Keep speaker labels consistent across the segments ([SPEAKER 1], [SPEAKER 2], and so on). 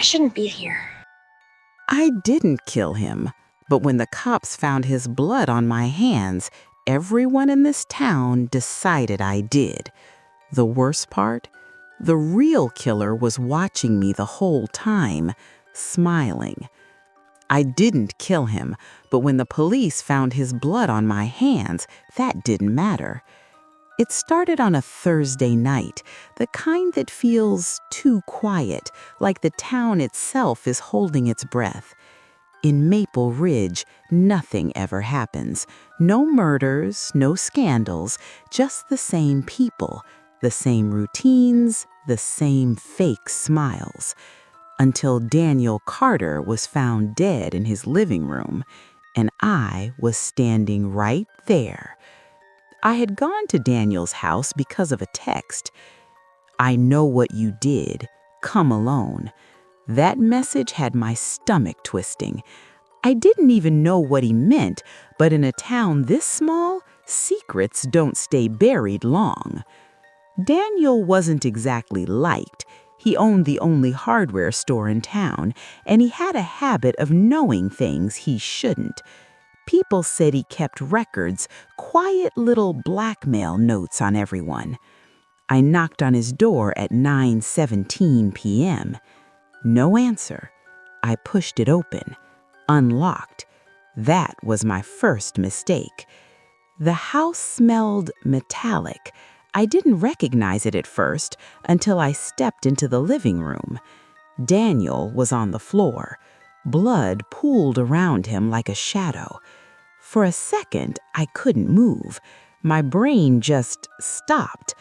[SPEAKER 1] shouldn't be here.
[SPEAKER 2] I didn't kill him, but when the cops found his blood on my hands, everyone in this town decided I did. The worst part? The real killer was watching me the whole time, smiling. I didn't kill him, but when the police found his blood on my hands, that didn't matter. It started on a Thursday night, the kind that feels too quiet, like the town itself is holding its breath. In Maple Ridge, nothing ever happens. No murders, no scandals, just the same people, the same routines, the same fake smiles. Until Daniel Carter was found dead in his living room, and I was standing right there. I had gone to Daniel's house because of a text. "I know what you did. Come alone." That message had my stomach twisting. I didn't even know what he meant, but in a town this small, secrets don't stay buried long. Daniel wasn't exactly liked. He owned the only hardware store in town, and he had a habit of knowing things he shouldn't. People said he kept records, quiet little blackmail notes on everyone. I knocked on his door at 9:17 p.m. No answer. I pushed it open. Unlocked. That was my first mistake. The house smelled metallic. I didn't recognize it at first until I stepped into the living room. Daniel was on the floor. Blood pooled around him like a shadow. For a second, I couldn't move. My brain just stopped.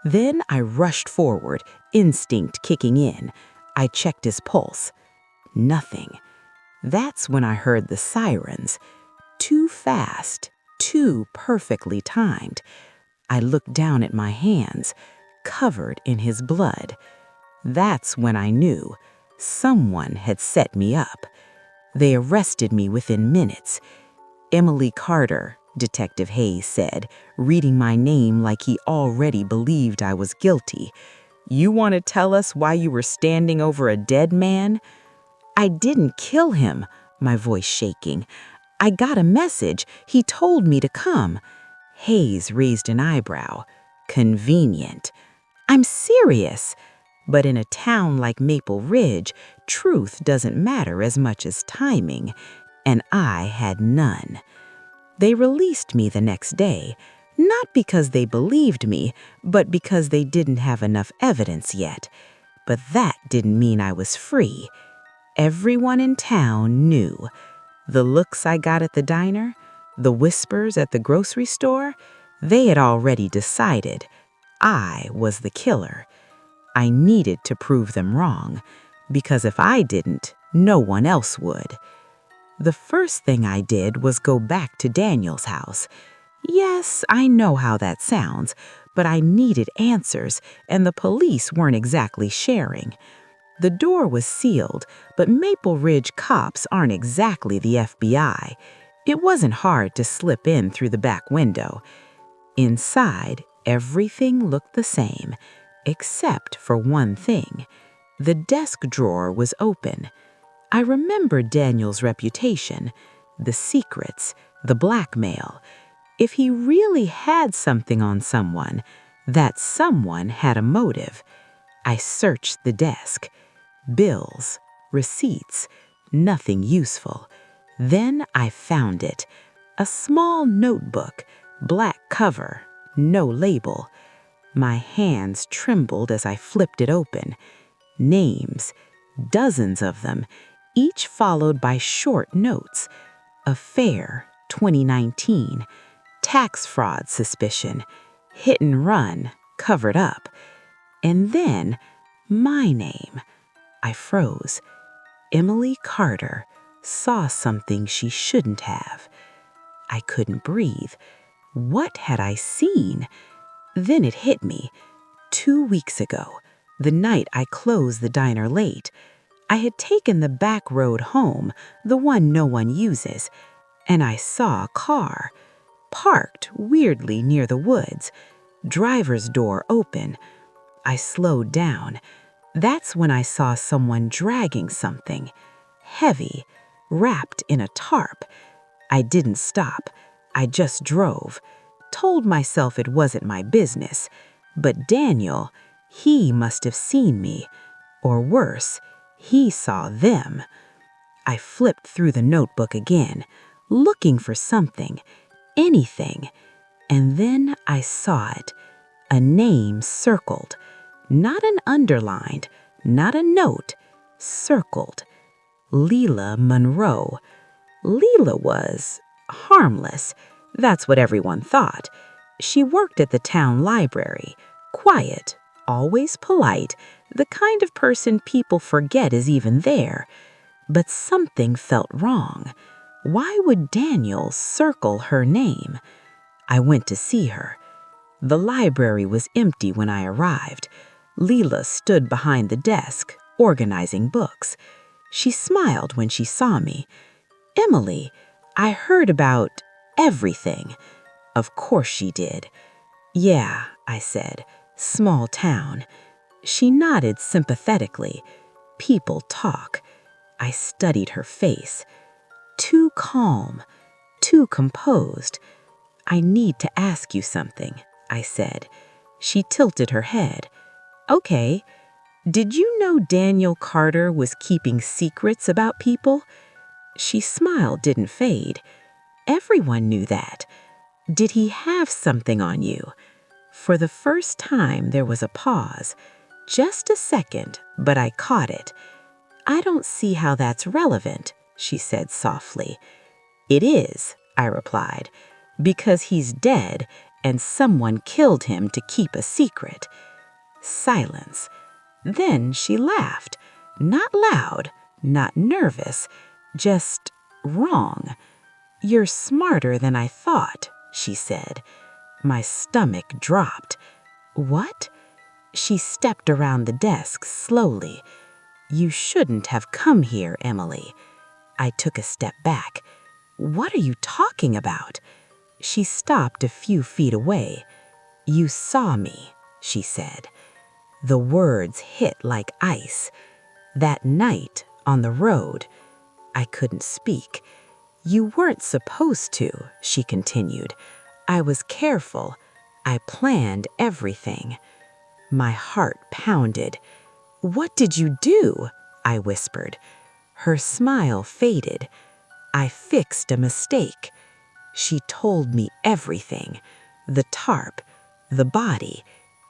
[SPEAKER 2] Then I rushed forward, instinct kicking in. I checked his pulse. Nothing. That's when I heard the sirens. Too fast, too perfectly timed. I looked down at my hands, covered in his blood. That's when I knew someone had set me up. They arrested me within minutes. "Emily Carter," Detective Hayes said, reading my name like he already believed I was guilty. "You want to tell us why you were standing over a dead man?" "I didn't kill him," my voice shaking. "I got a message. He told me to come." Hayes raised an eyebrow. "Convenient." "I'm serious." But in a town like Maple Ridge, truth doesn't matter as much as timing, and I had none. They released me the next day, not because they believed me, but because they didn't have enough evidence yet. But that didn't mean I was free. Everyone in town knew. The looks I got at the diner, the whispers at the grocery store, they had already decided I was the killer. I needed to prove them wrong, because if I didn't, no one else would. The first thing I did was go back to Daniel's house. Yes, I know how that sounds, but I needed answers, and the police weren't exactly sharing. The door was sealed, but Maple Ridge cops aren't exactly the FBI. It wasn't hard to slip in through the back window. Inside, everything looked the same, except for one thing. The desk drawer was open. I remembered Daniel's reputation, the secrets, the blackmail. If he really had something on someone, that someone had a motive. I searched the desk. Bills, receipts, nothing useful. Then I found it. A small notebook, black cover, no label. My hands trembled as I flipped it open. Names, dozens of them, each followed by short notes. Affair, 2019. Tax fraud suspicion. Hit and run, covered up. And then, my name. I froze. Emily Carter saw something she shouldn't have. I couldn't breathe. What had I seen? Then it hit me. 2 weeks ago, the night I closed the diner late, I had taken the back road home, the one no one uses, and I saw a car, parked weirdly near the woods, driver's door open. I slowed down. That's when I saw someone dragging something heavy, wrapped in a tarp. I didn't stop. I just drove. Told myself it wasn't my business. But Daniel, he must have seen me. Or worse, he saw them. I flipped through the notebook again, looking for something, anything. And then I saw it. A name circled. Not an underlined, not a note. Circled. Leila Monroe. Leila was harmless. That's what everyone thought. She worked at the town library. Quiet, always polite, the kind of person people forget is even there. But something felt wrong. Why would Daniel circle her name? I went to see her. The library was empty when I arrived. Leila stood behind the desk, organizing books. She smiled when she saw me. "Emily, I heard about everything." Of course she did. "Yeah," I said, "small town." She nodded sympathetically. People talk. I studied her face. Too calm, too composed. "I need to ask you something," I said. She tilted her head. "Okay. Did you know Daniel Carter was keeping secrets about people?" She smiled didn't fade. "Everyone knew that. Did he have something on you?" For the first time, there was a pause. Just a second, but I caught it. "I don't see how that's relevant," she said softly. "It is," I replied, "because he's dead and someone killed him to keep a secret." Silence. Then she laughed. Not loud, not nervous, just wrong. "You're smarter than I thought," she said. My stomach dropped. "What?" She stepped around the desk slowly. "You shouldn't have come here, Emily." I took a step back. "What are you talking about?" She stopped a few feet away. "You saw me," she said. The words hit like ice. "That night on the road." I couldn't speak. "You weren't supposed to," she continued. "I was careful. I planned everything." My heart pounded. "What did you do?" I whispered. Her smile faded. "I fixed a mistake." She told me everything. The tarp, the body.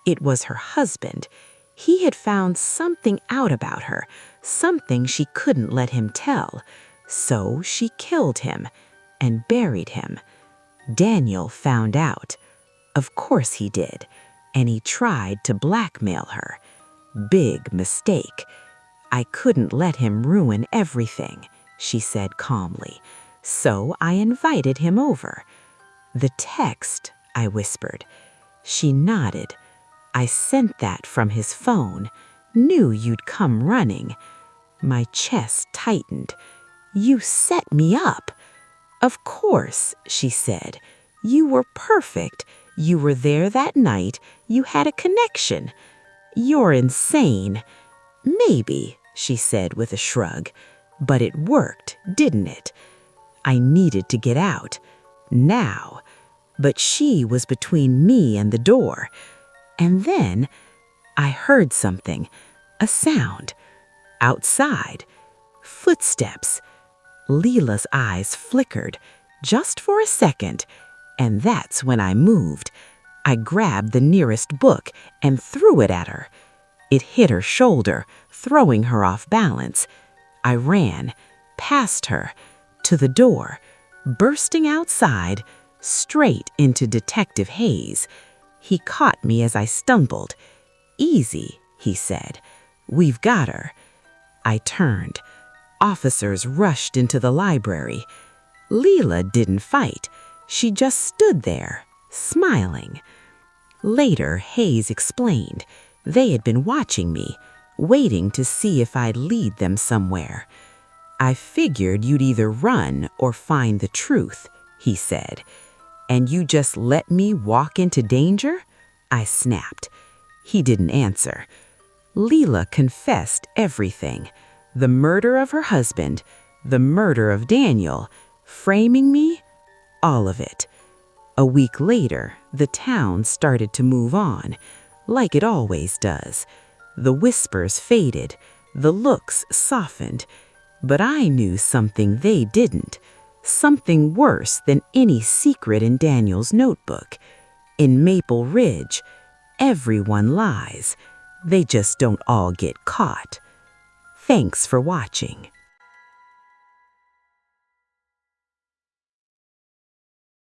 [SPEAKER 2] It was her husband. He had found something out about her, something she couldn't let him tell. So she killed him and buried him. Daniel found out. Of course he did. And he tried to blackmail her. Big mistake. "I couldn't let him ruin everything," she said calmly. "So I invited him over." "The text," I whispered. She nodded. "I sent that from his phone. Knew you'd come running." My chest tightened. "You set me up." "Of course," she said. "You were perfect. You were there that night. You had a connection." "You're insane." "Maybe," she said with a shrug. "But it worked, didn't it?" I needed to get out. Now. But she was between me and the door. And then I heard something. A sound. Outside. Footsteps. Leila's eyes flickered. Just for a second. And that's when I moved. I grabbed the nearest book and threw it at her. It hit her shoulder, throwing her off balance. I ran, past her, to the door, bursting outside, straight into Detective Hayes. He caught me as I stumbled. "Easy," he said. "We've got her." I turned. Officers rushed into the library. Leila didn't fight. She just stood there, smiling. Later, Hayes explained. They had been watching me, waiting to see if I'd lead them somewhere. "I figured you'd either run or find the truth," he said. "And you just let me walk into danger?" I snapped. He didn't answer. Leela confessed everything: the murder of her husband, the murder of Daniel, framing me, all of it. A week later, the town started to move on, like it always does. The whispers faded, the looks softened, but I knew something they didn't, something worse than any secret in Daniel's notebook. In Maple Ridge, everyone lies. They just don't all get caught. Thanks for watching.